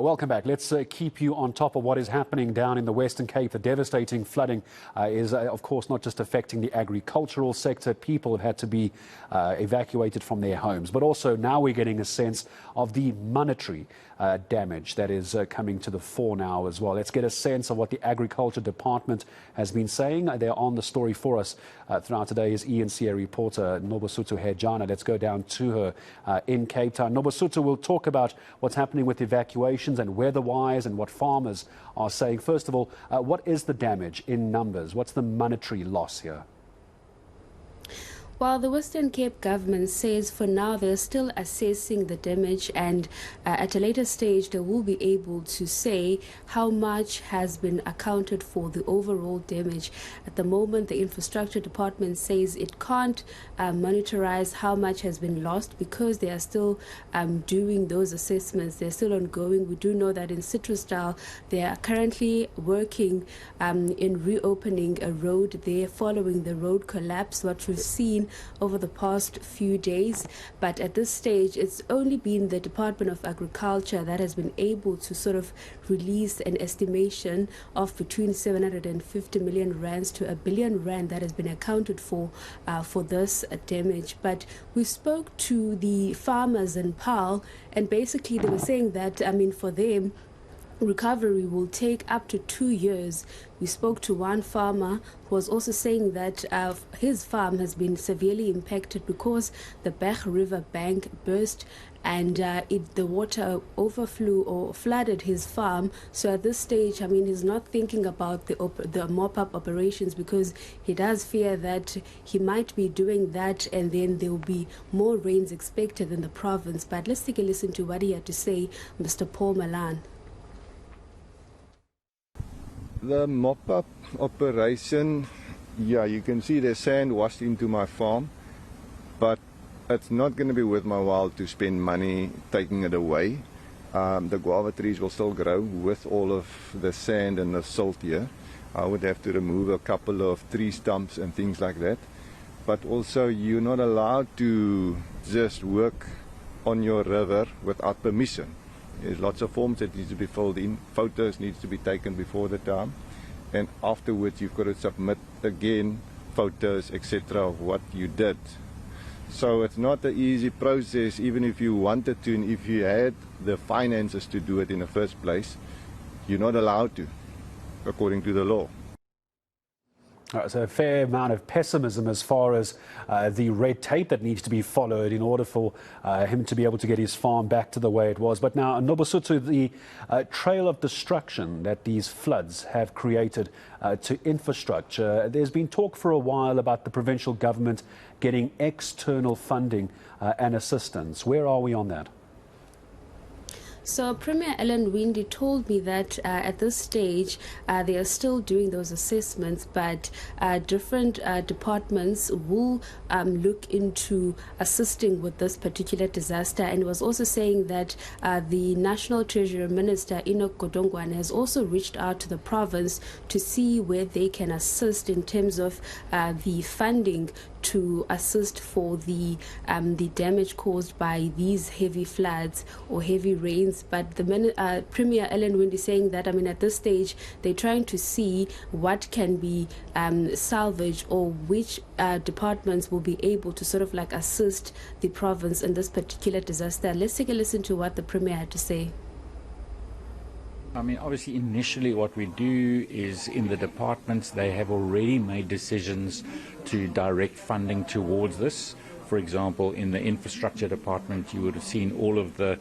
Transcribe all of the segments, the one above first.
Welcome back. Let's keep you on top of what is happening down in the Western Cape. The devastating flooding is, of course, not just affecting the agricultural sector. People have had to be evacuated from their homes. But also now we're getting a sense of the monetary damage that is coming to the fore now as well. Let's get a sense of what the Agriculture Department has been saying. They're on the story for us throughout today is ENCA reporter Nobesuthu Hejana. Let's go down to her in Cape Town. Nobesuthu will talk about what's happening with evacuations and weather-wise and what farmers are saying. First of all, what is the damage in numbers? What's the monetary loss here? Well, the Western Cape government says for now they're still assessing the damage, and at a later stage they will be able to say how much has been accounted for the overall damage. At the moment, the Infrastructure Department says it can't monitorize how much has been lost because they are still doing those assessments. They're still ongoing. We do know that in Citrusdal they are currently working in reopening a road there following the road collapse, what we've seen over the past few days. But at this stage, it's only been the Department of Agriculture that has been able to sort of release an estimation of between 750 million rands to R1 billion that has been accounted for this damage. But we spoke to the farmers in Paarl, and basically they were saying that, for them, recovery will take up to 2 years. We spoke to one farmer who was also saying that his farm has been severely impacted because the Berg River bank burst and the water overflew or flooded his farm. So at this stage, he's not thinking about the mop-up operations because he does fear that he might be doing that and then there will be more rains expected in the province. But let's take a listen to what he had to say, Mr. Paul Malan. The mop-up operation, yeah, you can see the sand washed into my farm, but it's not going to be worth my while to spend money taking it away. The guava trees will still grow with all of the sand and the silt here. I would have to remove a couple of tree stumps and things like that. But also, you're not allowed to just work on your river without permission. There's lots of forms that need to be filled in, photos need to be taken before the time, and afterwards you've got to submit again photos, etc. of what you did. So it's not an easy process, even if you wanted to, and if you had the finances to do it in the first place, you're not allowed to, according to the law. So a fair amount of pessimism as far as the red tape that needs to be followed in order for him to be able to get his farm back to the way it was. But now, Nobesuthu, the trail of destruction that these floods have created to infrastructure, there's been talk for a while about the provincial government getting external funding and assistance. Where are we on that? So Premier Ellen Windy told me that at this stage they are still doing those assessments, but different departments will look into assisting with this particular disaster. And was also saying that the National Treasury Minister Enoch Godongwana has also reached out to the province to see where they can assist in terms of the funding to assist for the damage caused by these heavy floods or heavy rains. But the Premier Ellen Windy saying that, at this stage, they're trying to see what can be salvaged or which departments will be able to sort of like assist the province in this particular disaster. Let's take a listen to what the Premier had to say. Obviously, initially what we do is in the departments, they have already made decisions to direct funding towards this. For example, in the infrastructure department, you would have seen all of the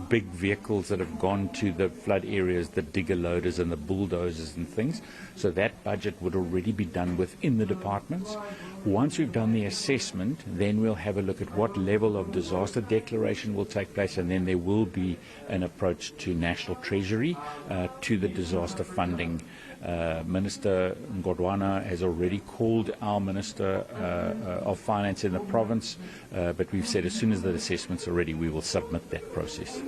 big vehicles that have gone to the flood areas, the digger loaders and the bulldozers and things. So that budget would already be done within the departments. Once we've done the assessment, then we'll have a look at what level of disaster declaration will take place, and then there will be an approach to National Treasury to the disaster funding. Minister Godongwana has already called our Minister of Finance in the province, but we've said as soon as the assessments are ready, we will submit that process.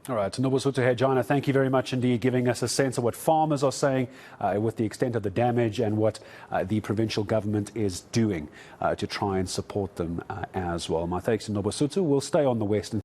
All right, Nobesuthu Hejana, thank you very much indeed, giving us a sense of what farmers are saying with the extent of the damage and what the provincial government is doing to try and support them as well. My thanks to Nobesuthu. We'll stay on the Western